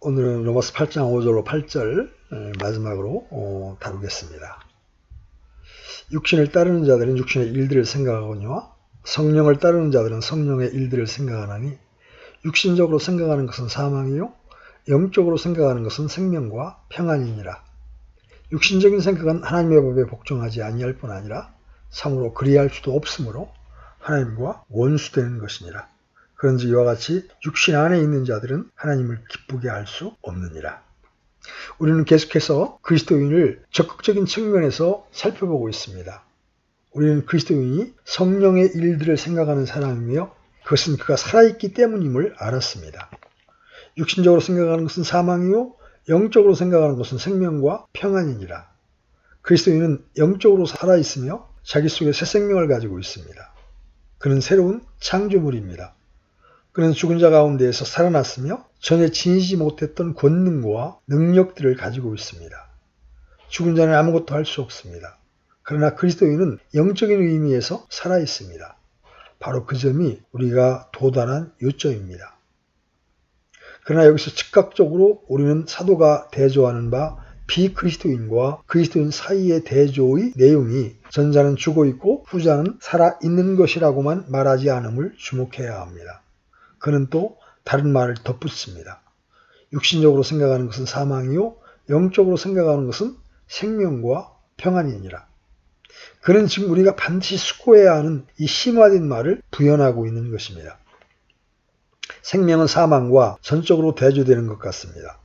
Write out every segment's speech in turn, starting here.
오늘은 로마서 8장 5절로 8절 마지막으로 다루겠습니다. 육신을 따르는 자들은 육신의 일들을 생각하거니와 성령을 따르는 자들은 성령의 일들을 생각하나니 육신적으로 생각하는 것은 사망이요 영적으로 생각하는 것은 생명과 평안이니라. 육신적인 생각은 하나님의 법에 복종하지 아니할 뿐 아니라 참으로 그리할 수도 없으므로 하나님과 원수되는 것이니라. 그런즉 이와 같이 육신 안에 있는 자들은 하나님을 기쁘게 할 수 없느니라. 우리는 계속해서 그리스도인을 적극적인 측면에서 살펴보고 있습니다. 우리는 그리스도인이 성령의 일들을 생각하는 사람이며 그것은 그가 살아있기 때문임을 알았습니다. 육신적으로 생각하는 것은 사망이요 영적으로 생각하는 것은 생명과 평안이니라. 그리스도인은 영적으로 살아있으며 자기 속에 새 생명을 가지고 있습니다. 그는 새로운 창조물입니다. 그는 죽은 자 가운데에서 살아났으며 전에 지니지 못했던 권능과 능력들을 가지고 있습니다. 죽은 자는 아무것도 할 수 없습니다. 그러나 그리스도인은 영적인 의미에서 살아있습니다. 바로 그 점이 우리가 도달한 요점입니다. 그러나 여기서 즉각적으로 우리는 사도가 대조하는 바 비그리스도인과 그리스도인 사이의 대조의 내용이 전자는 죽어 있고 후자는 살아있는 것이라고만 말하지 않음을 주목해야 합니다. 그는 또 다른 말을 덧붙입니다. 육신적으로 생각하는 것은 사망이요 영적으로 생각하는 것은 생명과 평안이니라. 그는 지금 우리가 반드시 수고해야 하는 이 심화된 말을 부연하고 있는 것입니다. 생명은 사망과 전적으로 대조되는 것 같습니다.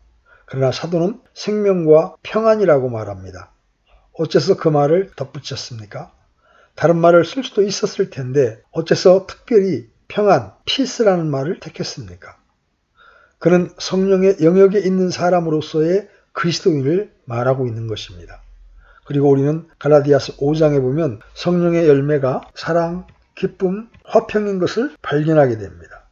그러나 사도는 생명과 평안이라고 말합니다. 어째서 그 말을 덧붙였습니까? 다른 말을 쓸 수도 있었을 텐데 어째서 특별히 평안, 피스라는 말을 택했습니까? 그는 성령의 영역에 있는 사람으로서의 그리스도인을 말하고 있는 것입니다. 그리고 우리는 갈라디아서 5장에 보면 성령의 열매가 사랑, 기쁨, 화평인 것을 발견하게 됩니다.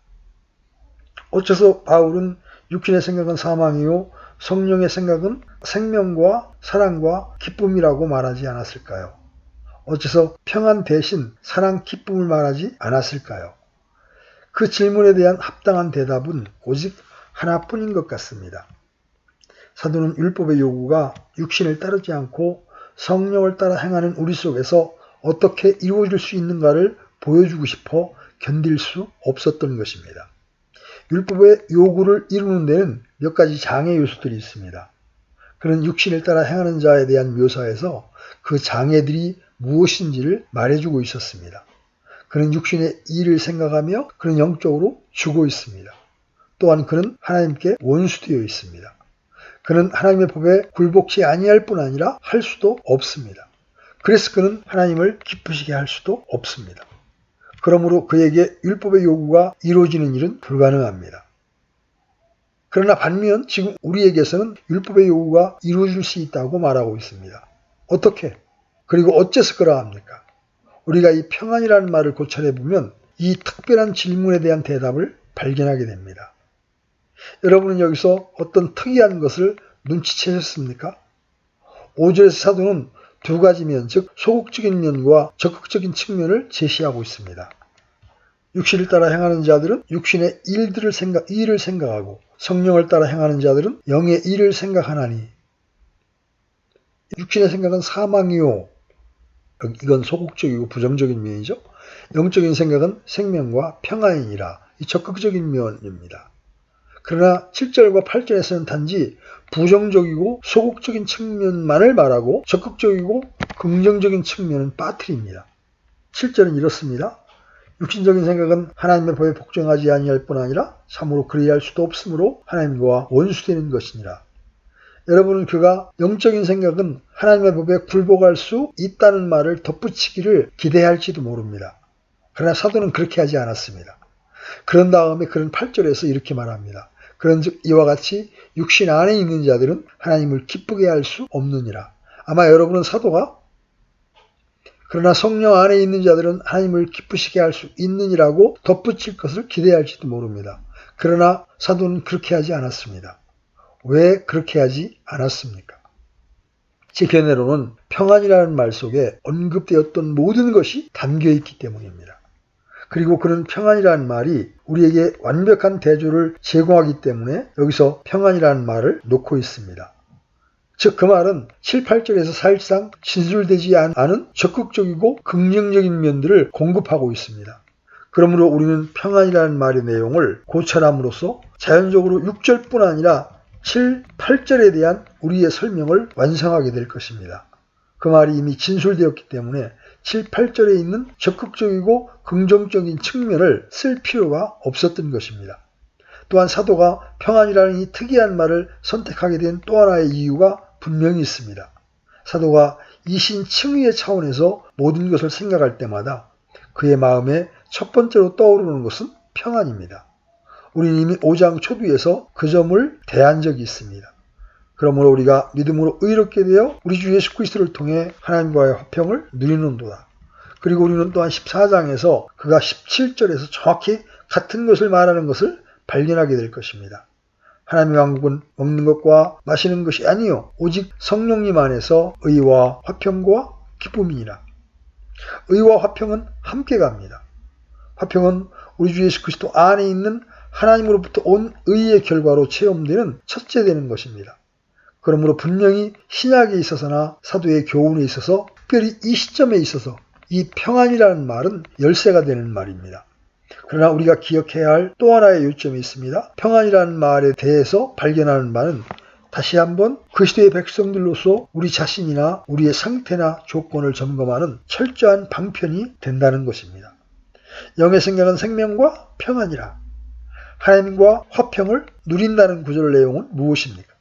어째서 바울은 육신의 생각은 사망이요 성령의 생각은 생명과 사랑과 기쁨이라고 말하지 않았을까요? 어째서 평안 대신 사랑, 기쁨을 말하지 않았을까요? 그 질문에 대한 합당한 대답은 오직 하나뿐인 것 같습니다. 사도는 율법의 요구가 육신을 따르지 않고 성령을 따라 행하는 우리 속에서 어떻게 이루어질 수 있는가를 보여주고 싶어 견딜 수 없었던 것입니다. 율법의 요구를 이루는 데는 몇 가지 장애 요소들이 있습니다. 그는 육신을 따라 행하는 자에 대한 묘사에서 그 장애들이 무엇인지를 말해주고 있었습니다. 그는 육신의 일을 생각하며 그는 영적으로 죽어 있습니다. 또한 그는 하나님께 원수되어 있습니다. 그는 하나님의 법에 굴복치 아니할 뿐 아니라 할 수도 없습니다. 그래서 그는 하나님을 기쁘시게 할 수도 없습니다. 그러므로 그에게 율법의 요구가 이루어지는 일은 불가능합니다. 그러나 반면 지금 우리에게서는 율법의 요구가 이루어질 수 있다고 말하고 있습니다. 어떻게? 그리고 어째서 그러합니까? 우리가 이 평안이라는 말을 고찰해 보면 이 특별한 질문에 대한 대답을 발견하게 됩니다. 여러분은 여기서 어떤 특이한 것을 눈치채셨습니까? 5절에서 사도는 두 가지 면, 즉 소극적인 면과 적극적인 측면을 제시하고 있습니다. 육신을 따라 행하는 자들은 육신의 일을 생각하고 성령을 따라 행하는 자들은 영의 일을 생각하나니 육신의 생각은 사망이요. 이건 소극적이고 부정적인 면이죠. 영적인 생각은 생명과 평안이니라. 이 적극적인 면입니다. 그러나 7절과 8절에서는 단지 부정적이고 소극적인 측면만을 말하고 적극적이고 긍정적인 측면은 빠뜨립니다. 7절은 이렇습니다. 육신적인 생각은 하나님의 법에 복종하지 아니할 뿐 아니라 참으로 그리할 수도 없으므로 하나님과 원수되는 것이니라. 여러분은 그가 영적인 생각은 하나님의 법에 굴복할 수 있다는 말을 덧붙이기를 기대할지도 모릅니다. 그러나 사도는 그렇게 하지 않았습니다. 그런 다음에 그는 8절에서 이렇게 말합니다. 그런즉 이와 같이 육신 안에 있는 자들은 하나님을 기쁘게 할 수 없느니라. 아마 여러분은 사도가 그러나 성령 안에 있는 자들은 하나님을 기쁘시게 할 수 있느니라고 덧붙일 것을 기대할지도 모릅니다. 그러나 사도는 그렇게 하지 않았습니다. 왜 그렇게 하지 않았습니까? 제 견해로는 평안이라는 말 속에 언급되었던 모든 것이 담겨 있기 때문입니다. 그리고 그는 평안이라는 말이 우리에게 완벽한 대조를 제공하기 때문에 여기서 평안이라는 말을 놓고 있습니다. 즉 그 말은 7, 8절에서 사실상 진술되지 않은 적극적이고 긍정적인 면들을 공급하고 있습니다. 그러므로 우리는 평안이라는 말의 내용을 고찰함으로써 자연적으로 6절뿐 아니라 7, 8절에 대한 우리의 설명을 완성하게 될 것입니다. 그 말이 이미 진술되었기 때문에 7, 8절에 있는 적극적이고 긍정적인 측면을 쓸 필요가 없었던 것입니다. 또한 사도가 평안이라는 이 특이한 말을 선택하게 된 또 하나의 이유가 분명히 있습니다. 사도가 이신 칭의의 차원에서 모든 것을 생각할 때마다 그의 마음에 첫 번째로 떠오르는 것은 평안입니다. 우리는 이미 5장 초두에서 그 점을 대한 적이 있습니다. 그러므로 우리가 믿음으로 의롭게 되어 우리 주 예수 그리스도를 통해 하나님과의 화평을 누리는도다. 그리고 우리는 또한 14장에서 그가 17절에서 정확히 같은 것을 말하는 것을 발견하게 될 것입니다. 하나님의 왕국은 먹는 것과 마시는 것이 아니요 오직 성령님 안에서 의와 화평과 기쁨이니라. 의와 화평은 함께 갑니다. 화평은 우리 주 예수 그리스도 안에 있는 하나님으로부터 온 의의 결과로 체험되는 첫째 되는 것입니다. 그러므로 분명히 신약에 있어서나 사도의 교훈에 있어서 특별히 이 시점에 있어서 이 평안이라는 말은 열쇠가 되는 말입니다. 그러나 우리가 기억해야 할 또 하나의 요점이 있습니다. 평안이라는 말에 대해서 발견하는 바는 다시 한번 그리스도의 백성들로서 우리 자신이나 우리의 상태나 조건을 점검하는 철저한 방편이 된다는 것입니다. 영의 생각은 생명과 평안이라. 하나님과 화평을 누린다는 구절 내용은 무엇입니까?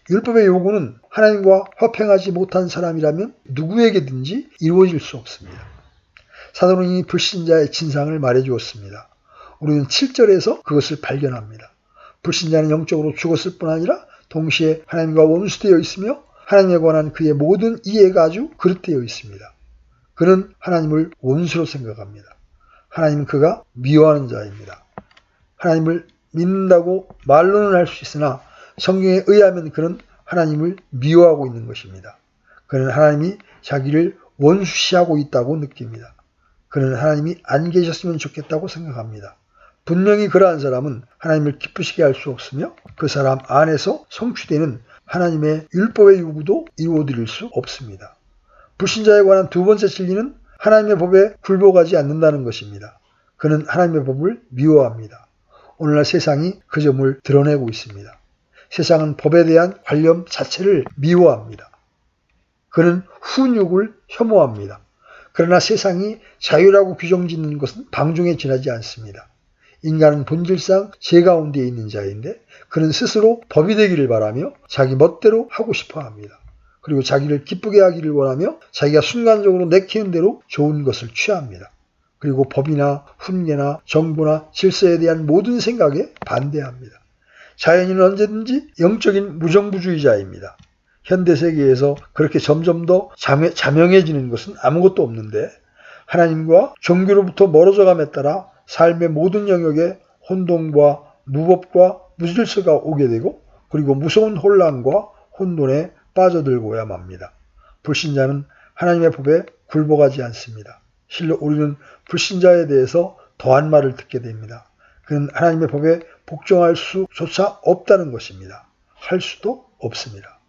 율법의 요구는 하나님과 화평하지 못한 사람이라면 누구에게든지 이루어질 수 없습니다. 사도는 이 불신자의 진상을 말해주었습니다. 우리는 7절에서 그것을 발견합니다. 불신자는 영적으로 죽었을 뿐 아니라 동시에 하나님과 원수되어 있으며 하나님에 관한 그의 모든 이해가 아주 그릇되어 있습니다. 그는 하나님을 원수로 생각합니다. 하나님은 그가 미워하는 자입니다. 하나님을 믿는다고 말로는 할 수 있으나 성경에 의하면 그는 하나님을 미워하고 있는 것입니다. 그는 하나님이 자기를 원수시하고 있다고 느낍니다. 그는 하나님이 안 계셨으면 좋겠다고 생각합니다. 분명히 그러한 사람은 하나님을 기쁘시게 할 수 없으며 그 사람 안에서 성취되는 하나님의 율법의 요구도 이루어드릴 수 없습니다. 불신자에 관한 두 번째 진리는 하나님의 법에 굴복하지 않는다는 것입니다. 그는 하나님의 법을 미워합니다. 오늘날 세상이 그 점을 드러내고 있습니다. 세상은 법에 대한 관념 자체를 미워합니다. 그는 훈육을 혐오합니다. 그러나 세상이 자유라고 규정짓는 것은 방종에 지나지 않습니다. 인간은 본질상 죄 가운데 있는 자인데 그는 스스로 법이 되기를 바라며 자기 멋대로 하고 싶어 합니다. 그리고 자기를 기쁘게 하기를 원하며 자기가 순간적으로 내키는 대로 좋은 것을 취합니다. 그리고 법이나 훈계나 정부나 질서에 대한 모든 생각에 반대합니다. 자연인은 언제든지 영적인 무정부주의자입니다. 현대세계에서 그렇게 점점 더 자명해지는 것은 아무것도 없는데 하나님과 종교로부터 멀어져감에 따라 삶의 모든 영역에 혼돈과 무법과 무질서가 오게 되고 그리고 무서운 혼란과 혼돈에 빠져들고야 맙니다. 불신자는 하나님의 법에 굴복하지 않습니다. 실로 우리는 불신자에 대해서 더한 말을 듣게 됩니다. 그는 하나님의 법에 복종할 수조차 없다는 것입니다. 할 수도 없습니다.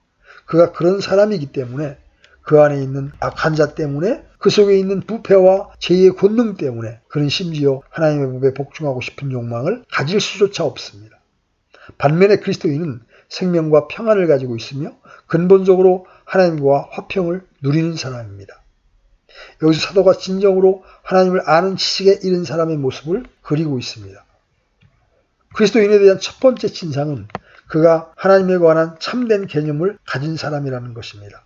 그가 그런 사람이기 때문에 그 안에 있는 악한 자 때문에 그 속에 있는 부패와 죄의 권능 때문에 그는 심지어 하나님의 법에 복종하고 싶은 욕망을 가질 수조차 없습니다. 반면에 그리스도인은 생명과 평안을 가지고 있으며 근본적으로 하나님과 화평을 누리는 사람입니다. 여기서 사도가 진정으로 하나님을 아는 지식에 이른 사람의 모습을 그리고 있습니다. 그리스도인에 대한 첫 번째 진상은 그가 하나님에 관한 참된 개념을 가진 사람이라는 것입니다.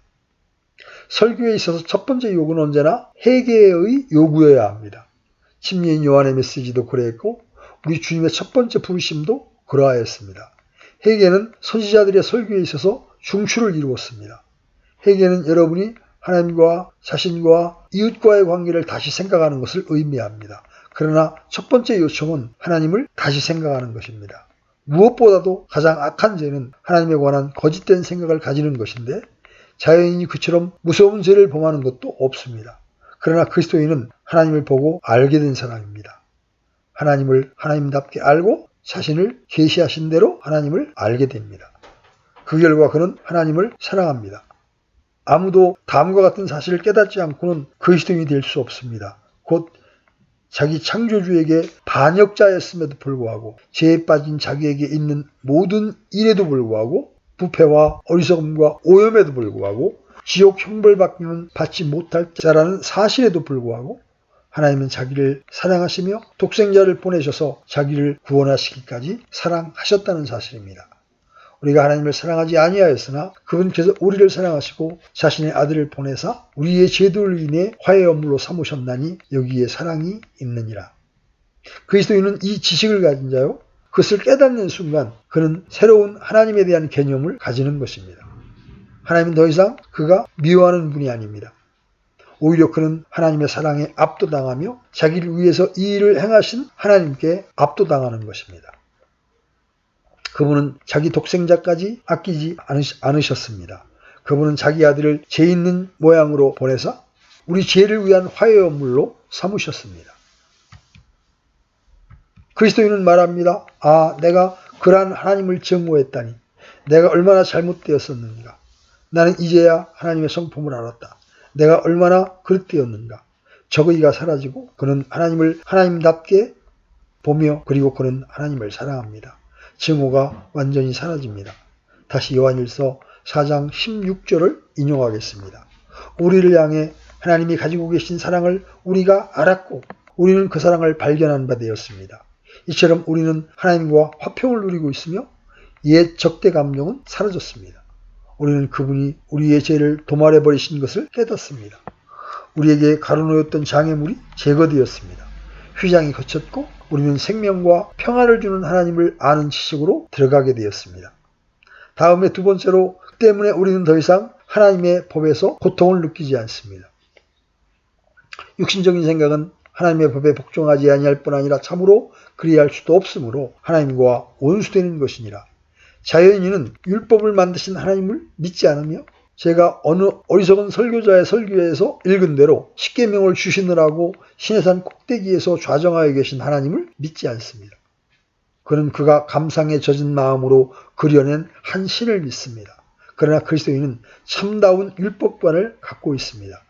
설교에 있어서 첫 번째 요구는 언제나 회개의 요구여야 합니다. 침례인 요한의 메시지도 그랬고 우리 주님의 첫 번째 부르심도 그러하였습니다. 회개는 선지자들의 설교에 있어서 중추를 이루었습니다. 회개는 여러분이 하나님과 자신과 이웃과의 관계를 다시 생각하는 것을 의미합니다. 그러나 첫 번째 요청은 하나님을 다시 생각하는 것입니다. 무엇보다도 가장 악한 죄는 하나님에 관한 거짓된 생각을 가지는 것인데 자연인이 그처럼 무서운 죄를 범하는 것도 없습니다. 그러나 그리스도인은 하나님을 보고 알게 된 사람입니다. 하나님을 하나님답게 알고 자신을 계시하신 대로 하나님을 알게 됩니다. 그 결과 그는 하나님을 사랑합니다. 아무도 다음과 같은 사실을 깨닫지 않고는 그리스도인이 될 수 없습니다. 곧 자기 창조주에게 반역자였음에도 불구하고 죄에 빠진 자기에게 있는 모든 일에도 불구하고 부패와 어리석음과 오염에도 불구하고 지옥 형벌받기는 받지 못할 자라는 사실에도 불구하고 하나님은 자기를 사랑하시며 독생자를 보내셔서 자기를 구원하시기까지 사랑하셨다는 사실입니다. 우리가 하나님을 사랑하지 아니하였으나 그분께서 우리를 사랑하시고 자신의 아들을 보내사 우리의 죄들로 인해 화해 연물로 삼으셨나니 여기에 사랑이 있느니라. 그리스도인은 이 지식을 가진 자요, 그것을 깨닫는 순간 그는 새로운 하나님에 대한 개념을 가지는 것입니다. 하나님은 더 이상 그가 미워하는 분이 아닙니다. 오히려 그는 하나님의 사랑에 압도당하며 자기를 위해서 이 일을 행하신 하나님께 압도당하는 것입니다. 그분은 자기 독생자까지 아끼지 않으셨습니다. 그분은 자기 아들을 죄 있는 모양으로 보내사 우리 죄를 위한 화해연물로 삼으셨습니다. 그리스도인은 말합니다. 내가 그러한 하나님을 증오했다니 내가 얼마나 잘못되었었는가. 나는 이제야 하나님의 성품을 알았다. 내가 얼마나 그릇되었는가. 저거이가 사라지고 그는 하나님을 하나님답게 보며 그리고 그는 하나님을 사랑합니다. 증오가 완전히 사라집니다. 다시 요한일서 4장 16절을 인용하겠습니다. 우리를 향해 하나님이 가지고 계신 사랑을 우리가 알았고 우리는 그 사랑을 발견한 바 되었습니다. 이처럼 우리는 하나님과 화평을 누리고 있으며 옛 적대 감정은 사라졌습니다. 우리는 그분이 우리의 죄를 도말해버리신 것을 깨닫습니다. 우리에게 가로놓였던 장애물이 제거되었습니다. 휘장이 거쳤고 우리는 생명과 평안을 주는 하나님을 아는 지식으로 들어가게 되었습니다. 다음에 두 번째로 때문에 우리는 더 이상 하나님의 법에서 고통을 느끼지 않습니다. 육신적인 생각은 하나님의 법에 복종하지 아니할 뿐 아니라 참으로 그리할 수도 없으므로 하나님과 원수되는 것이니라. 자연인은 율법을 만드신 하나님을 믿지 않으며 제가 어느 어리석은 설교자의 설교에서 읽은 대로 십계명을 주시느라고 시내산 꼭대기에서 좌정하여 계신 하나님을 믿지 않습니다. 그는 그가 감상에 젖은 마음으로 그려낸 한 신을 믿습니다. 그러나 그리스도인은 참다운 율법관을 갖고 있습니다.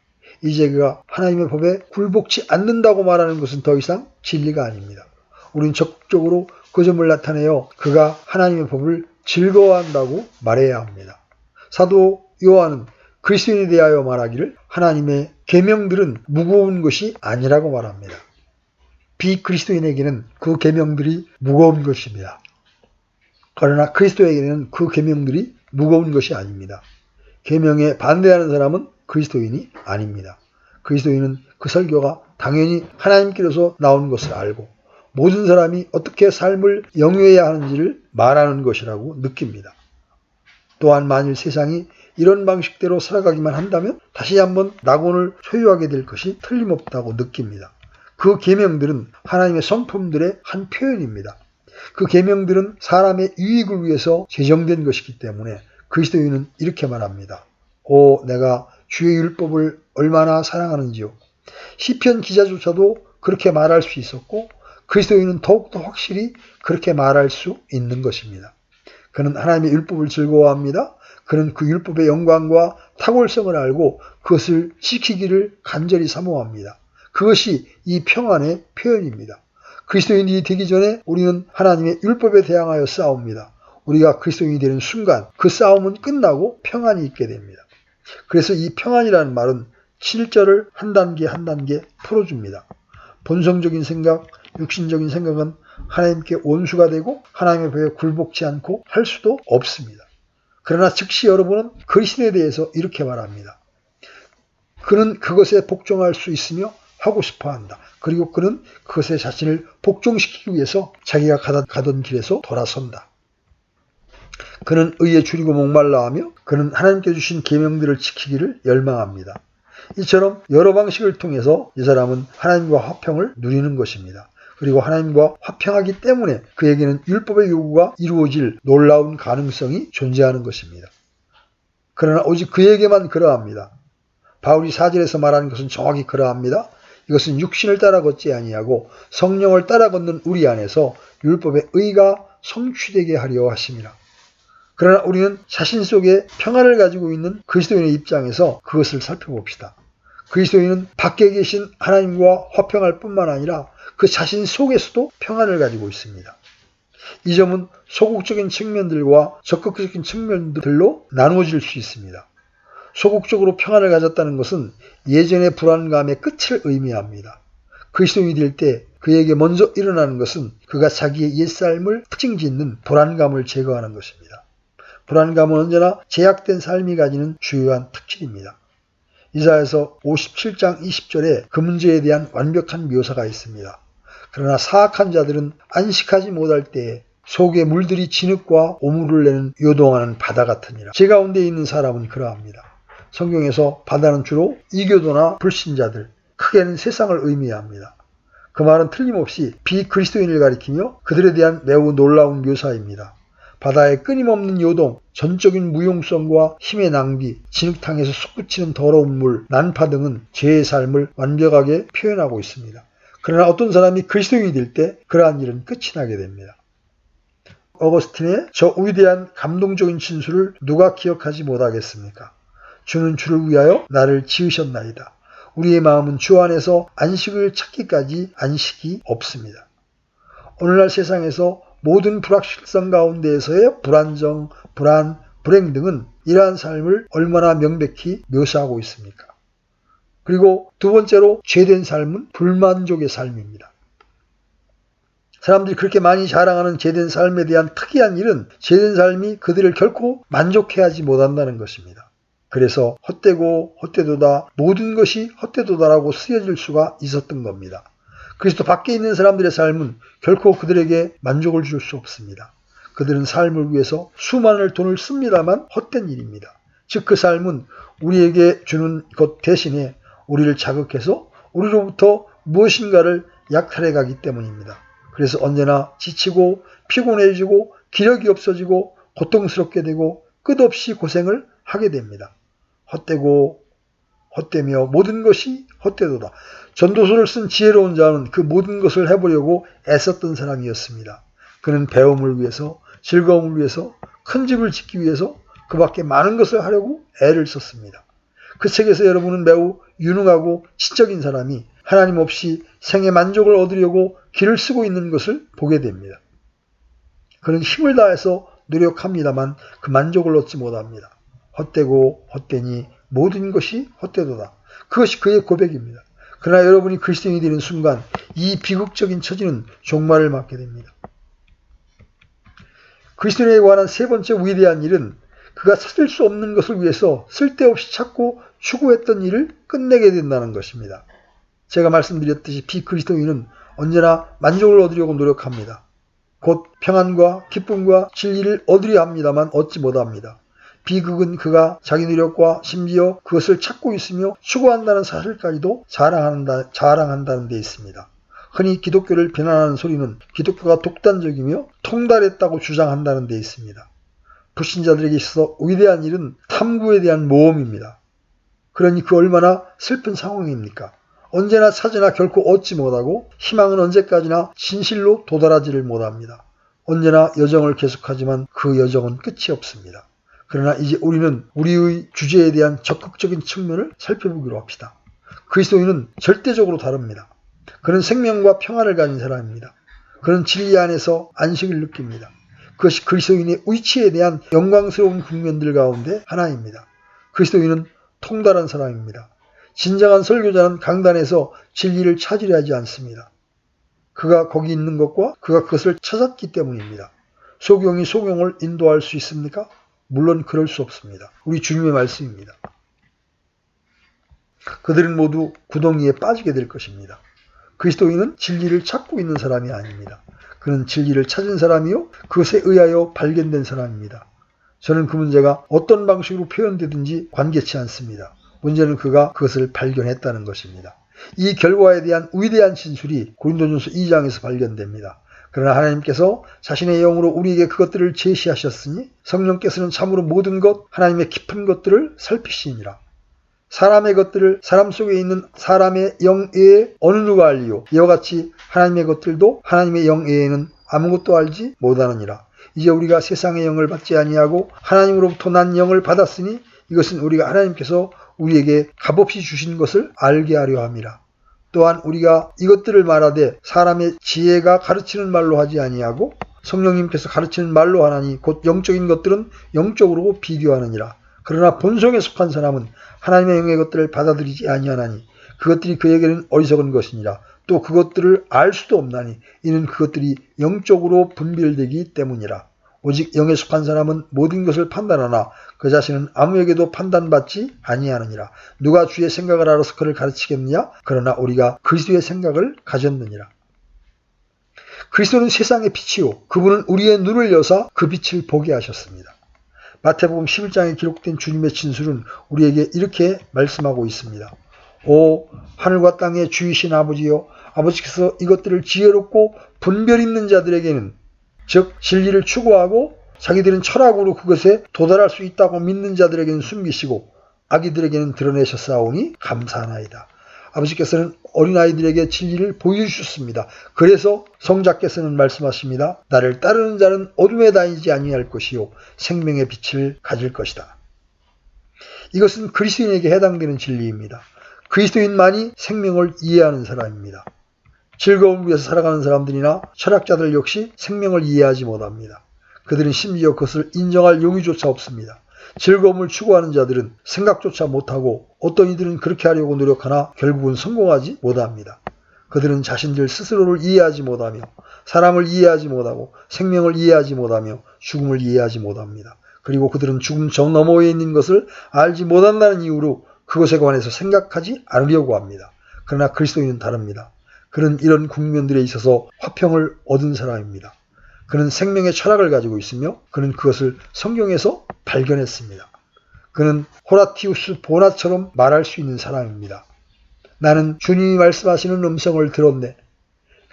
이제 그가 하나님의 법에 굴복치 않는다고 말하는 것은 더 이상 진리가 아닙니다. 우리는 적극적으로 그 점을 나타내어 그가 하나님의 법을 즐거워한다고 말해야 합니다. 사도 요한은 그리스도인에 대하여 말하기를 하나님의 계명들은 무거운 것이 아니라고 말합니다. 비그리스도인에게는 그 계명들이 무거운 것입니다. 그러나 그리스도에게는 그 계명들이 무거운 것이 아닙니다. 계명에 반대하는 사람은 그리스도인이 아닙니다. 그리스도인은 그 설교가 당연히 하나님께로서 나온 것을 알고 모든 사람이 어떻게 삶을 영위해야 하는지를 말하는 것이라고 느낍니다. 또한 만일 세상이 이런 방식대로 살아가기만 한다면 다시 한번 낙원을 소유하게 될 것이 틀림없다고 느낍니다. 그 계명들은 하나님의 성품들의 한 표현입니다. 그 계명들은 사람의 유익을 위해서 제정된 것이기 때문에 그리스도인은 이렇게 말합니다. 내가 주의 율법을 얼마나 사랑하는지요. 시편 기자조차도 그렇게 말할 수 있었고 그리스도인은 더욱더 확실히 그렇게 말할 수 있는 것입니다. 그는 하나님의 율법을 즐거워합니다. 그는 그 율법의 영광과 탁월성을 알고 그것을 지키기를 간절히 사모합니다. 그것이 이 평안의 표현입니다. 그리스도인이 되기 전에 우리는 하나님의 율법에 대항하여 싸웁니다. 우리가 그리스도인이 되는 순간 그 싸움은 끝나고 평안이 있게 됩니다. 그래서 이 평안이라는 말은 7절을 한 단계 한 단계 풀어줍니다. 본성적인 생각, 육신적인 생각은 하나님께 원수가 되고 하나님의 법에 굴복치 않고 할 수도 없습니다. 그러나 즉시 여러분은 그리스도에 대해서 이렇게 말합니다. 그는 그것에 복종할 수 있으며 하고 싶어한다. 그리고 그는 그것에 자신을 복종시키기 위해서 자기가 가던 길에서 돌아선다. 그는 의에 줄이고 목말라하며 그는 하나님께 주신 계명들을 지키기를 열망합니다. 이처럼 여러 방식을 통해서 이 사람은 하나님과 화평을 누리는 것입니다. 그리고 하나님과 화평하기 때문에 그에게는 율법의 요구가 이루어질 놀라운 가능성이 존재하는 것입니다. 그러나 오직 그에게만 그러합니다. 바울이 4절에서 말하는 것은 정확히 그러합니다. 이것은 육신을 따라 걷지 아니하고 성령을 따라 걷는 우리 안에서 율법의 의가 성취되게 하려 하심이라. 그러나 우리는 자신 속에 평안을 가지고 있는 그리스도인의 입장에서 그것을 살펴봅시다. 그리스도인은 밖에 계신 하나님과 화평할 뿐만 아니라 그 자신 속에서도 평안을 가지고 있습니다. 이 점은 소극적인 측면들과 적극적인 측면들로 나누어질 수 있습니다. 소극적으로 평안을 가졌다는 것은 예전의 불안감의 끝을 의미합니다. 그리스도인이 될 때 그에게 먼저 일어나는 것은 그가 자기의 옛삶을 특징짓는 불안감을 제거하는 것입니다. 불안감은 언제나 제약된 삶이 가지는 주요한 특질입니다. 이사야서 57장 20절에 그 문제에 대한 완벽한 묘사가 있습니다. 그러나 사악한 자들은 안식하지 못할 때에 속에 물들이 진흙과 오물을 내는 요동하는 바다 같으니라. 제 가운데 있는 사람은 그러합니다. 성경에서 바다는 주로 이교도나 불신자들, 크게는 세상을 의미합니다. 그 말은 틀림없이 비그리스도인을 가리키며 그들에 대한 매우 놀라운 묘사입니다. 바다의 끊임없는 요동, 전적인 무용성과 힘의 낭비, 진흙탕에서 솟구치는 더러운 물, 난파 등은 죄의 삶을 완벽하게 표현하고 있습니다. 그러나 어떤 사람이 그리스도인이 될 때 그러한 일은 끝이 나게 됩니다. 어거스틴의 저 위대한 감동적인 진술을 누가 기억하지 못하겠습니까? 주는 주를 위하여 나를 지으셨나이다. 우리의 마음은 주 안에서 안식을 찾기까지 안식이 없습니다. 오늘날 세상에서 모든 불확실성 가운데에서의 불안정, 불안, 불행 등은 이러한 삶을 얼마나 명백히 묘사하고 있습니까? 그리고 두 번째로 죄된 삶은 불만족의 삶입니다. 사람들이 그렇게 많이 자랑하는 죄된 삶에 대한 특이한 일은 죄된 삶이 그들을 결코 만족해하지 못한다는 것입니다. 그래서 헛되고 헛되도다, 모든 것이 헛되도다라고 쓰여질 수가 있었던 겁니다. 그리스도 밖에 있는 사람들의 삶은 결코 그들에게 만족을 줄 수 없습니다. 그들은 삶을 위해서 수많은 돈을 씁니다만 헛된 일입니다. 즉 그 삶은 우리에게 주는 것 대신에 우리를 자극해서 우리로부터 무엇인가를 약탈해 가기 때문입니다. 그래서 언제나 지치고 피곤해지고 기력이 없어지고 고통스럽게 되고 끝없이 고생을 하게 됩니다. 헛되고 헛되며 모든 것이 헛되도다. 전도서를 쓴 지혜로운 자는 그 모든 것을 해보려고 애썼던 사람이었습니다. 그는 배움을 위해서, 즐거움을 위해서, 큰 집을 짓기 위해서 그 밖에 많은 것을 하려고 애를 썼습니다. 그 책에서 여러분은 매우 유능하고 지적인 사람이 하나님 없이 생의 만족을 얻으려고 길을 쓰고 있는 것을 보게 됩니다. 그는 힘을 다해서 노력합니다만 그 만족을 얻지 못합니다. 헛되고 헛되니 모든 것이 헛되도다. 그것이 그의 고백입니다. 그러나 여러분이 그리스도인이 되는 순간 이 비극적인 처지는 종말을 맞게 됩니다. 그리스도인에 관한 세 번째 위대한 일은 그가 찾을 수 없는 것을 위해서 쓸데없이 찾고 추구했던 일을 끝내게 된다는 것입니다. 제가 말씀드렸듯이 비그리스도인은 언제나 만족을 얻으려고 노력합니다. 곧 평안과 기쁨과 진리를 얻으려 합니다만 얻지 못합니다. 비극은 그가 자기 노력과 심지어 그것을 찾고 있으며 추구한다는 사실까지도 자랑한다는 데 있습니다. 흔히 기독교를 비난하는 소리는 기독교가 독단적이며 통달했다고 주장한다는 데 있습니다. 불신자들에게 있어서 위대한 일은 탐구에 대한 모험입니다. 그러니 그 얼마나 슬픈 상황입니까? 언제나 찾으나 결코 얻지 못하고 희망은 언제까지나 진실로 도달하지를 못합니다. 언제나 여정을 계속하지만 그 여정은 끝이 없습니다. 그러나 이제 우리는 우리의 주제에 대한 적극적인 측면을 살펴보기로 합시다. 그리스도인은 절대적으로 다릅니다. 그는 생명과 평안을 가진 사람입니다. 그는 진리 안에서 안식을 느낍니다. 그것이 그리스도인의 위치에 대한 영광스러운 국면들 가운데 하나입니다. 그리스도인은 통달한 사람입니다. 진정한 설교자는 강단에서 진리를 찾으려 하지 않습니다. 그가 거기 있는 것과 그가 그것을 찾았기 때문입니다. 소경이 소경을 인도할 수 있습니까? 물론 그럴 수 없습니다. 우리 주님의 말씀입니다. 그들은 모두 구덩이에 빠지게 될 것입니다. 그리스도인은 진리를 찾고 있는 사람이 아닙니다. 그는 진리를 찾은 사람이요 그것에 의하여 발견된 사람입니다. 저는 그 문제가 어떤 방식으로 표현되든지 관계치 않습니다. 문제는 그가 그것을 발견했다는 것입니다. 이 결과에 대한 위대한 진술이 고린도전서 2장에서 발견됩니다. 그러나 하나님께서 자신의 영으로 우리에게 그것들을 제시하셨으니 성령께서는 참으로 모든 것, 하나님의 깊은 것들을 살피시니라. 사람의 것들을 사람 속에 있는 사람의 영 외에 어느 누가 알리요. 이와 같이 하나님의 것들도 하나님의 영 외에는 아무것도 알지 못하느니라. 이제 우리가 세상의 영을 받지 아니하고 하나님으로부터 난 영을 받았으니 이것은 우리가 하나님께서 우리에게 값없이 주신 것을 알게 하려 함이라. 또한 우리가 이것들을 말하되 사람의 지혜가 가르치는 말로 하지 아니하고 성령님께서 가르치는 말로 하나니 곧 영적인 것들은 영적으로 비교하느니라. 그러나 본성에 속한 사람은 하나님의 영의 것들을 받아들이지 아니하나니 그것들이 그에게는 어리석은 것이니라. 또 그것들을 알 수도 없나니 이는 그것들이 영적으로 분별되기 때문이라. 오직 영에 속한 사람은 모든 것을 판단하나 그 자신은 아무에게도 판단받지 아니하느니라. 누가 주의 생각을 알아서 그를 가르치겠느냐? 그러나 우리가 그리스도의 생각을 가졌느니라. 그리스도는 세상의 빛이요 그분은 우리의 눈을 여사 그 빛을 보게 하셨습니다. 마태복음 11장에 기록된 주님의 진술은 우리에게 이렇게 말씀하고 있습니다. 오 하늘과 땅의 주이신 아버지여, 아버지께서 이것들을 지혜롭고 분별 있는 자들에게는, 즉 진리를 추구하고 자기들은 철학으로 그것에 도달할 수 있다고 믿는 자들에게는 숨기시고 아기들에게는 드러내셨사오니 감사하나이다. 아버지께서는 어린아이들에게 진리를 보여주셨습니다. 그래서 성자께서는 말씀하십니다. 나를 따르는 자는 어둠에 다니지 아니할 것이요 생명의 빛을 가질 것이다. 이것은 그리스도인에게 해당되는 진리입니다. 그리스도인만이 생명을 이해하는 사람입니다. 즐거움을 위해서 살아가는 사람들이나 철학자들 역시 생명을 이해하지 못합니다. 그들은 심지어 그것을 인정할 용의조차 없습니다. 즐거움을 추구하는 자들은 생각조차 못하고 어떤 이들은 그렇게 하려고 노력하나 결국은 성공하지 못합니다. 그들은 자신들 스스로를 이해하지 못하며 사람을 이해하지 못하고 생명을 이해하지 못하며 죽음을 이해하지 못합니다. 그리고 그들은 죽음 저 너머에 있는 것을 알지 못한다는 이유로 그것에 관해서 생각하지 않으려고 합니다. 그러나 그리스도인은 다릅니다. 그는 이런 국면들에 있어서 화평을 얻은 사람입니다. 그는 생명의 철학을 가지고 있으며 그는 그것을 성경에서 발견했습니다. 그는 호라티우스 보나처럼 말할 수 있는 사람입니다. 나는 주님이 말씀하시는 음성을 들었네.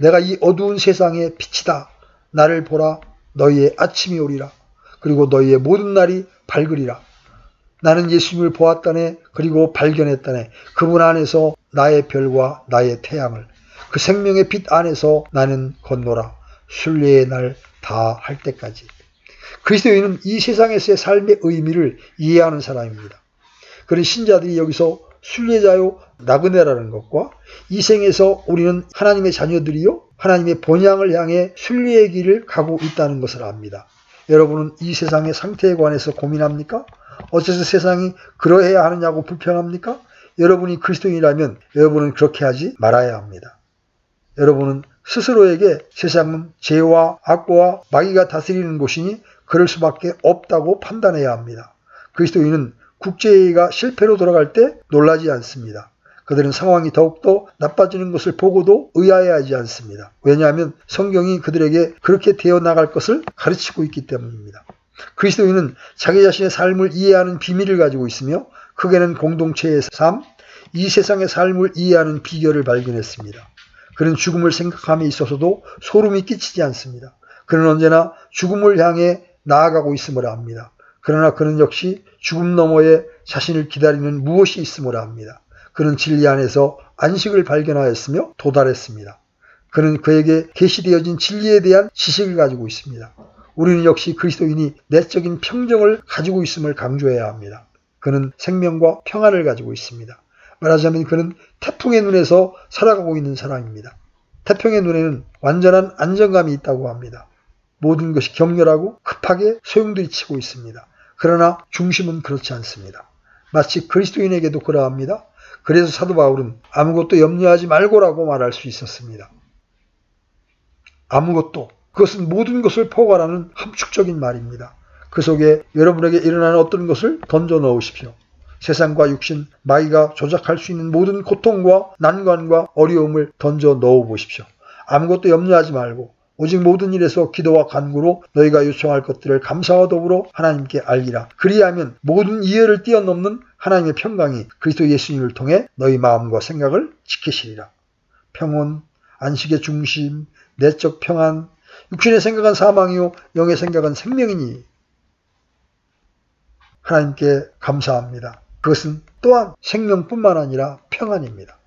내가 이 어두운 세상의 빛이다. 나를 보라. 너희의 아침이 오리라. 그리고 너희의 모든 날이 밝으리라. 나는 예수님을 보았다네. 그리고 발견했다네. 그분 안에서 나의 별과 나의 태양을, 그 생명의 빛 안에서 나는 건노라. 순례의 날 다 할 때까지. 그리스도인은 이 세상에서의 삶의 의미를 이해하는 사람입니다. 그런 신자들이 여기서 순례자요 나그네라는 것과 이 생에서 우리는 하나님의 자녀들이요 하나님의 본향을 향해 순례의 길을 가고 있다는 것을 압니다. 여러분은 이 세상의 상태에 관해서 고민합니까? 어째서 세상이 그러해야 하느냐고 불평합니까? 여러분이 그리스도인이라면 여러분은 그렇게 하지 말아야 합니다. 여러분은 스스로에게 세상은 죄와 악과 마귀가 다스리는 곳이니 그럴 수밖에 없다고 판단해야 합니다. 그리스도인은 국제회의가 실패로 돌아갈 때 놀라지 않습니다. 그들은 상황이 더욱더 나빠지는 것을 보고도 의아해하지 않습니다. 왜냐하면 성경이 그들에게 그렇게 되어 나갈 것을 가르치고 있기 때문입니다. 그리스도인은 자기 자신의 삶을 이해하는 비밀을 가지고 있으며 크게는 공동체의 삶, 이 세상의 삶을 이해하는 비결을 발견했습니다. 그는 죽음을 생각함에 있어서도 소름이 끼치지 않습니다. 그는 언제나 죽음을 향해 나아가고 있음을 압니다. 그러나 그는 역시 죽음 너머에 자신을 기다리는 무엇이 있음을 압니다. 그는 진리 안에서 안식을 발견하였으며 도달했습니다. 그는 그에게 계시되어진 진리에 대한 지식을 가지고 있습니다. 우리는 역시 그리스도인이 내적인 평정을 가지고 있음을 강조해야 합니다. 그는 생명과 평안을 가지고 있습니다. 말하자면 그는 태풍의 눈에서 살아가고 있는 사람입니다. 태풍의 눈에는 완전한 안정감이 있다고 합니다. 모든 것이 격렬하고 급하게 소용돌이치고 있습니다. 그러나 중심은 그렇지 않습니다. 마치 그리스도인에게도 그러합니다. 그래서 사도 바울은 아무것도 염려하지 말고라고 말할 수 있었습니다. 아무것도, 그것은 모든 것을 포괄하는 함축적인 말입니다. 그 속에 여러분에게 일어나는 어떤 것을 던져 넣으십시오. 세상과 육신, 마귀가 조작할 수 있는 모든 고통과 난관과 어려움을 던져 넣어 보십시오. 아무것도 염려하지 말고 오직 모든 일에서 기도와 간구로 너희가 요청할 것들을 감사와 더불어 하나님께 알리라. 그리하면 모든 이해를 뛰어넘는 하나님의 평강이 그리스도 예수님을 통해 너희 마음과 생각을 지키시리라. 평온, 안식의 중심, 내적 평안, 육신의 생각은 사망이요 영의 생각은 생명이니 하나님께 감사합니다. 그것은 또한 생명뿐만 아니라 평안입니다.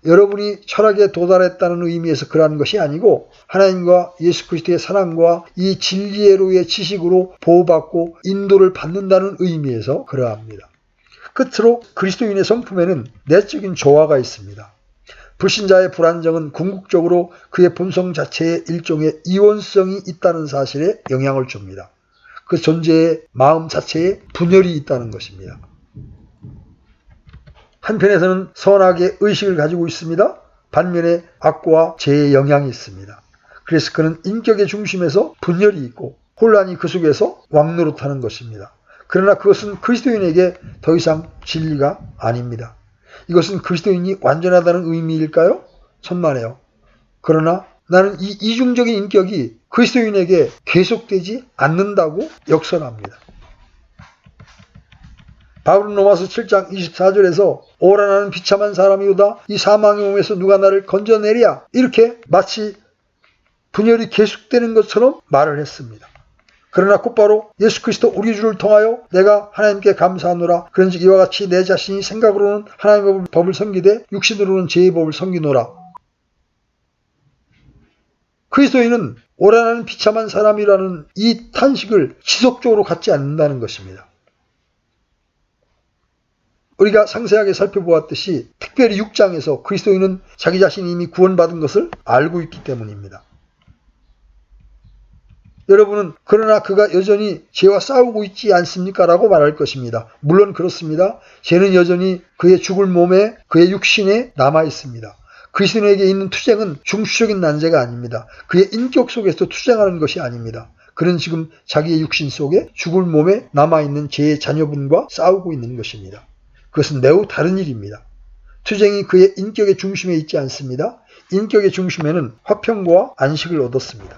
여러분이 철학에 도달했다는 의미에서 그러한 것이 아니고 하나님과 예수 그리스도의 사랑과 이 진리의로의 지식으로 보호받고 인도를 받는다는 의미에서 그러합니다. 끝으로 그리스도인의 성품에는 내적인 조화가 있습니다. 불신자의 불안정은 궁극적으로 그의 본성 자체에 일종의 이원성이 있다는 사실에 영향을 줍니다. 그 존재의 마음 자체에 분열이 있다는 것입니다. 한편에서는 선악의 의식을 가지고 있습니다. 반면에 악과 죄의 영향이 있습니다. 그래서 그는 인격의 중심에서 분열이 있고 혼란이 그 속에서 왕노릇하는 것입니다. 그러나 그것은 그리스도인에게 더 이상 진리가 아닙니다. 이것은 그리스도인이 완전하다는 의미일까요? 천만에요. 그러나 나는 이 이중적인 인격이 그리스도인에게 계속되지 않는다고 역설합니다. 바울은 로마서 7장 24절에서 오라 나는 비참한 사람이오다 이 사망의 몸에서 누가 나를 건져내랴 이렇게 마치 분열이 계속되는 것처럼 말을 했습니다. 그러나 곧바로 예수 그리스도 우리 주를 통하여 내가 하나님께 감사하노라 그런즉 이와 같이 내 자신이 생각으로는 하나님의 법을 섬기되 육신으로는 죄의 법을 섬기노라. 그리스도인은 오라 나는 비참한 사람이라는 이 탄식을 지속적으로 갖지 않는다는 것입니다. 우리가 상세하게 살펴보았듯이 특별히 6장에서 그리스도인은 자기 자신이 이미 구원받은 것을 알고 있기 때문입니다. 여러분은 그러나 그가 여전히 죄와 싸우고 있지 않습니까? 라고 말할 것입니다. 물론 그렇습니다. 죄는 여전히 그의 죽을 몸에 그의 육신에 남아 있습니다. 그리스도인에게 있는 투쟁은 중수적인 난제가 아닙니다. 그의 인격 속에서 투쟁하는 것이 아닙니다. 그는 지금 자기의 육신 속에 죽을 몸에 남아있는 죄의 자녀분과 싸우고 있는 것입니다. 그것은 매우 다른 일입니다. 투쟁이 그의 인격의 중심에 있지 않습니다. 인격의 중심에는 화평과 안식을 얻었습니다.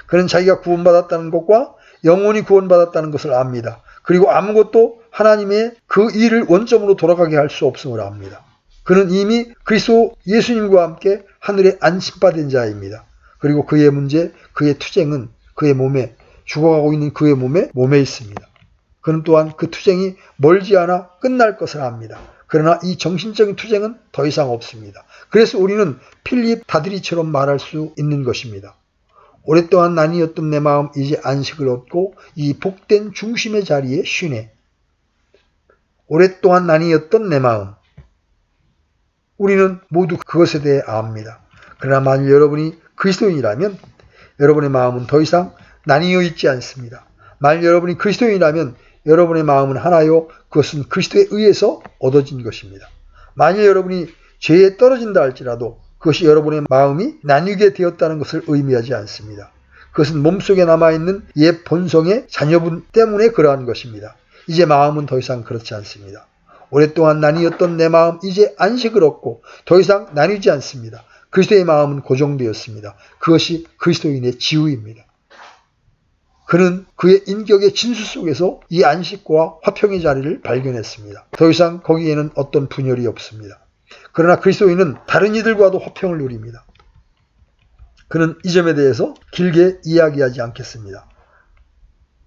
그는 자기가 구원받았다는 것과 영원히 구원받았다는 것을 압니다. 그리고 아무것도 하나님의 그 일을 원점으로 돌아가게 할 수 없음을 압니다. 그는 이미 그리스도 예수님과 함께 하늘에 안식받은 자입니다. 그리고 그의 문제, 그의 투쟁은 그의 몸에, 죽어가고 있는 그의 몸에 있습니다. 그는 또한 그 투쟁이 멀지 않아 끝날 것을 압니다. 그러나 이 정신적인 투쟁은 더 이상 없습니다. 그래서 우리는 필립 다드리처럼 말할 수 있는 것입니다. 오랫동안 난이었던 내 마음 이제 안식을 얻고 이 복된 중심의 자리에 쉬네. 오랫동안 난이었던 내 마음. 우리는 모두 그것에 대해 압니다. 그러나 만일 여러분이 그리스도인이라면 여러분의 마음은 더 이상 나뉘어 있지 않습니다. 만일 여러분이 그리스도인이라면 여러분의 마음은 하나요. 그것은 그리스도에 의해서 얻어진 것입니다. 만일 여러분이 죄에 떨어진다 할지라도 그것이 여러분의 마음이 나뉘게 되었다는 것을 의미하지 않습니다. 그것은 몸속에 남아있는 옛 본성의 자녀분 때문에 그러한 것입니다. 이제 마음은 더 이상 그렇지 않습니다. 오랫동안 나뉘었던 내 마음 이제 안식을 얻고 더 이상 나뉘지 않습니다. 그리스도의 마음은 고정되었습니다. 그것이 그리스도인의 지우입니다. 그는 그의 인격의 진수 속에서 이 안식과 화평의 자리를 발견했습니다. 더 이상 거기에는 어떤 분열이 없습니다. 그러나 그리스도인은 다른 이들과도 화평을 누립니다. 그는 이 점에 대해서 길게 이야기하지 않겠습니다.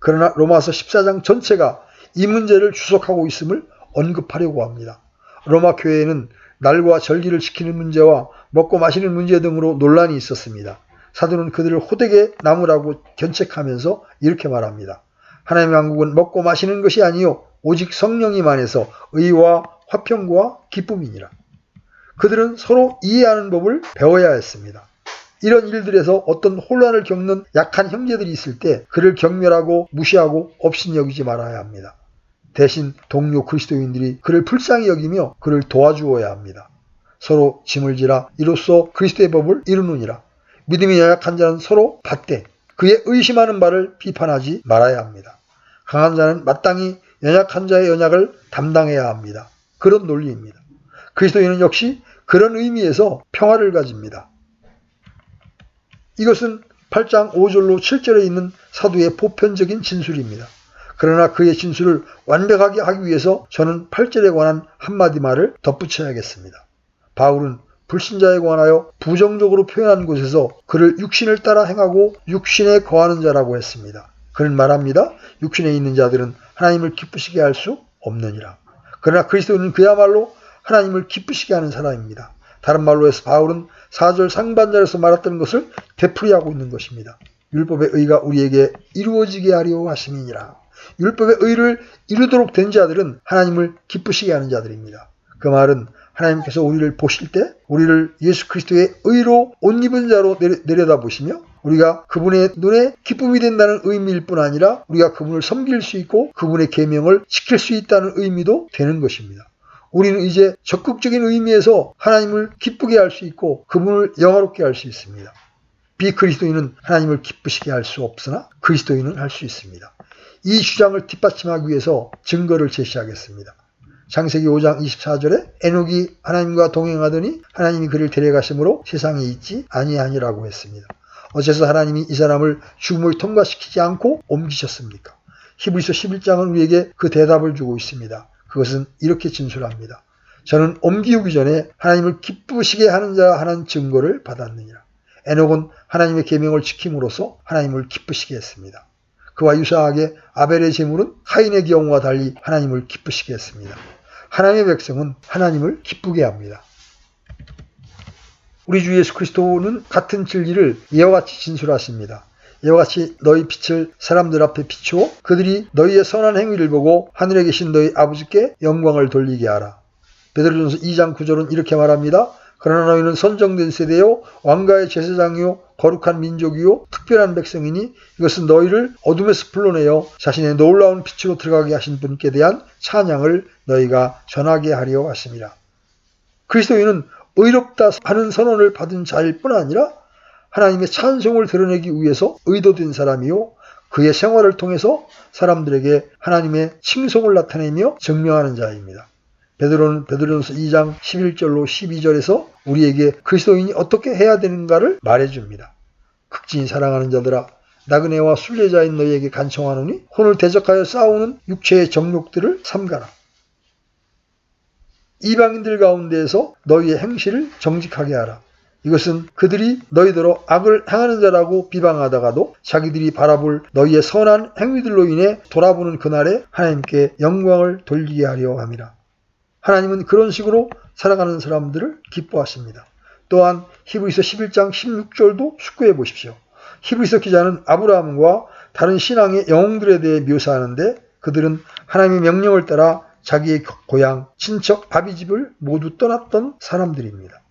그러나 로마서 14장 전체가 이 문제를 주석하고 있음을 언급하려고 합니다. 로마 교회에는 날과 절기를 지키는 문제와 먹고 마시는 문제 등으로 논란이 있었습니다. 사도는 그들을 호되게 나무라고 견책하면서 이렇게 말합니다. 하나님의 왕국은 먹고 마시는 것이 아니요 오직 성령이 만해서 의와 화평과 기쁨이니라. 그들은 서로 이해하는 법을 배워야 했습니다. 이런 일들에서 어떤 혼란을 겪는 약한 형제들이 있을 때 그를 경멸하고 무시하고 업신여기지 말아야 합니다. 대신 동료 그리스도인들이 그를 불쌍히 여기며 그를 도와주어야 합니다. 서로 짐을 지라 이로써 그리스도의 법을 이루느니라. 믿음이 연약한 자는 서로 받되 그의 의심하는 바를 비판하지 말아야 합니다. 강한 자는 마땅히 연약한 자의 연약을 담당해야 합니다. 그런 논리입니다. 그리스도인은 역시 그런 의미에서 평화를 가집니다. 이것은 8장 5절로 7절에 있는 사도의 보편적인 진술입니다. 그러나 그의 진술을 완벽하게 하기 위해서 저는 8절에 관한 한마디 말을 덧붙여야겠습니다. 바울은 불신자에 관하여 부정적으로 표현한 곳에서 그를 육신을 따라 행하고 육신에 거하는 자라고 했습니다. 그는 말합니다. 육신에 있는 자들은 하나님을 기쁘시게 할 수 없느니라. 그러나 그리스도인은 그야말로 하나님을 기쁘시게 하는 사람입니다. 다른 말로 해서 바울은 4절 상반절에서 말했던 것을 되풀이하고 있는 것입니다. 율법의 의가 우리에게 이루어지게 하려 하심이니라. 율법의 의를 이루도록 된 자들은 하나님을 기쁘시게 하는 자들입니다. 그 말은 하나님께서 우리를 보실 때 우리를 예수 그리스도의 의로 옷 입은 자로 내려다보시며 우리가 그분의 눈에 기쁨이 된다는 의미일 뿐 아니라 우리가 그분을 섬길 수 있고 그분의 계명을 지킬 수 있다는 의미도 되는 것입니다. 우리는 이제 적극적인 의미에서 하나님을 기쁘게 할 수 있고 그분을 영화롭게 할 수 있습니다. 비그리스도인은 하나님을 기쁘시게 할 수 없으나 그리스도인은 할 수 있습니다. 이 주장을 뒷받침하기 위해서 증거를 제시하겠습니다. 창세기 5장 24절에 에녹이 하나님과 동행하더니 하나님이 그를 데려가심으로 세상에 있지 아니하니라고 했습니다. 어째서 하나님이 이 사람을 죽음을 통과시키지 않고 옮기셨습니까? 히브리서 11장은 우리에게 그 대답을 주고 있습니다. 그것은 이렇게 진술합니다. 저는 옮기우기 전에 하나님을 기쁘시게 하는 자 하는 증거를 받았느니라. 에녹은 하나님의 계명을 지킴으로써 하나님을 기쁘시게 했습니다. 그와 유사하게 아벨의 제물은 카인의 경우와 달리 하나님을 기쁘시게 했습니다. 하나님의 백성은 하나님을 기쁘게 합니다. 우리 주 예수 그리스도는 같은 진리를 이와 같이 진술하십니다. 이와 같이 너희 빛을 사람들 앞에 비추어 그들이 너희의 선한 행위를 보고 하늘에 계신 너희 아버지께 영광을 돌리게 하라. 베드로전서 2장 9절은 이렇게 말합니다. 그러나 너희는 선정된 세대요 왕가의 제사장이요 거룩한 민족이요 특별한 백성이니 이것은 너희를 어둠에서 불러내어 자신의 놀라운 빛으로 들어가게 하신 분께 대한 찬양을 너희가 전하게 하려 하심이라. 그리스도인은 의롭다 하는 선언을 받은 자일 뿐 아니라 하나님의 찬송을 드러내기 위해서 의도된 사람이요 그의 생활을 통해서 사람들에게 하나님의 칭송을 나타내며 증명하는 자입니다. 베드로는 베드로전서 2장 11절로 12절에서 우리에게 그리스도인이 어떻게 해야 되는가를 말해줍니다. 극진히 사랑하는 자들아 나그네와 순례자인 너희에게 간청하노니 혼을 대적하여 싸우는 육체의 정욕들을 삼가라. 이방인들 가운데에서 너희의 행실을 정직하게 하라. 이것은 그들이 너희더러 악을 행하는 자라고 비방하다가도 자기들이 바라볼 너희의 선한 행위들로 인해 돌아보는 그날에 하나님께 영광을 돌리게 하려 함이라. 하나님은 그런 식으로 살아가는 사람들을 기뻐하십니다. 또한 히브리서 11장 16절도 숙고해 보십시오. 히브리서 기자는 아브라함과 다른 신앙의 영웅들에 대해 묘사하는데 그들은 하나님의 명령을 따라 자기의 고향, 친척, 아비집을 모두 떠났던 사람들입니다.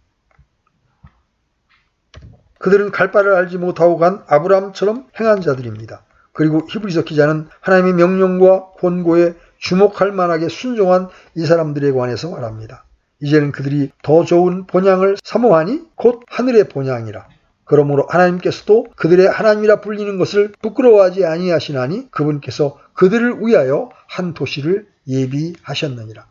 그들은 갈 바를 알지 못하고 간 아브라함처럼 행한 자들입니다. 그리고 히브리서 기자는 하나님의 명령과 권고에 주목할 만하게 순종한 이 사람들에 관해서 말합니다. 이제는 그들이 더 좋은 본향을 사모하니 곧 하늘의 본향이라. 그러므로 하나님께서도 그들의 하나님이라 불리는 것을 부끄러워하지 아니하시나니 그분께서 그들을 위하여 한 도시를 예비하셨느니라.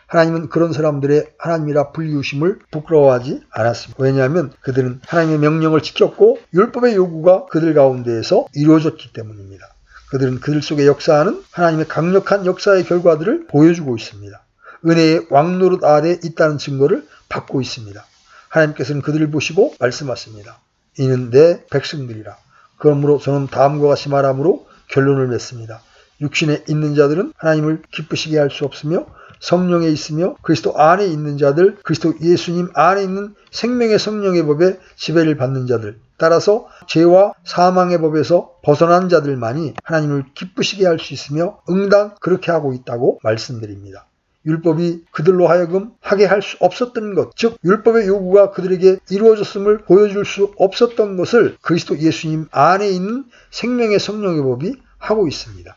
하나님은 그런 사람들의 하나님이라 불리우심을 부끄러워하지 않았습니다. 왜냐하면 그들은 하나님의 명령을 지켰고 율법의 요구가 그들 가운데에서 이루어졌기 때문입니다. 그들은 그들 속에 역사하는 하나님의 강력한 역사의 결과들을 보여주고 있습니다. 은혜의 왕노릇 아래 있다는 증거를 받고 있습니다. 하나님께서는 그들을 보시고 말씀하십니다. 이는 내 백성들이라. 그러므로 저는 다음과 같이 말함으로 결론을 맺습니다. 육신에 있는 자들은 하나님을 기쁘시게 할 수 없으며 성령에 있으며 그리스도 안에 있는 자들, 그리스도 예수님 안에 있는 생명의 성령의 법에 지배를 받는 자들, 따라서 죄와 사망의 법에서 벗어난 자들만이 하나님을 기쁘시게 할 수 있으며 응당 그렇게 하고 있다고 말씀드립니다. 율법이 그들로 하여금 하게 할 수 없었던 것, 즉 율법의 요구가 그들에게 이루어졌음을 보여줄 수 없었던 것을 그리스도 예수님 안에 있는 생명의 성령의 법이 하고 있습니다.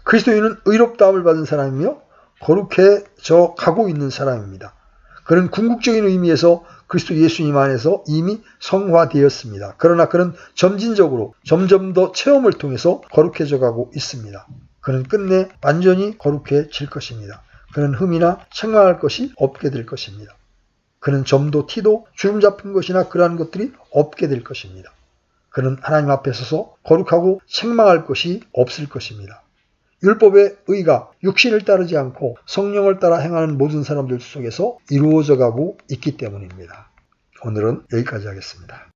그리스도인은 의롭다함을 받은 사람이며 거룩해져 가고 있는 사람입니다. 그는 궁극적인 의미에서 그리스도 예수님 안에서 이미 성화되었습니다. 그러나 그는 점진적으로 점점 더 체험을 통해서 거룩해져 가고 있습니다. 그는 끝내 완전히 거룩해질 것입니다. 그는 흠이나 책망할 것이 없게 될 것입니다. 그는 점도 티도 주름 잡힌 것이나 그러한 것들이 없게 될 것입니다. 그는 하나님 앞에 서서 거룩하고 책망할 것이 없을 것입니다. 율법의 의가 육신을 따르지 않고 성령을 따라 행하는 모든 사람들 속에서 이루어져 가고 있기 때문입니다. 오늘은 여기까지 하겠습니다.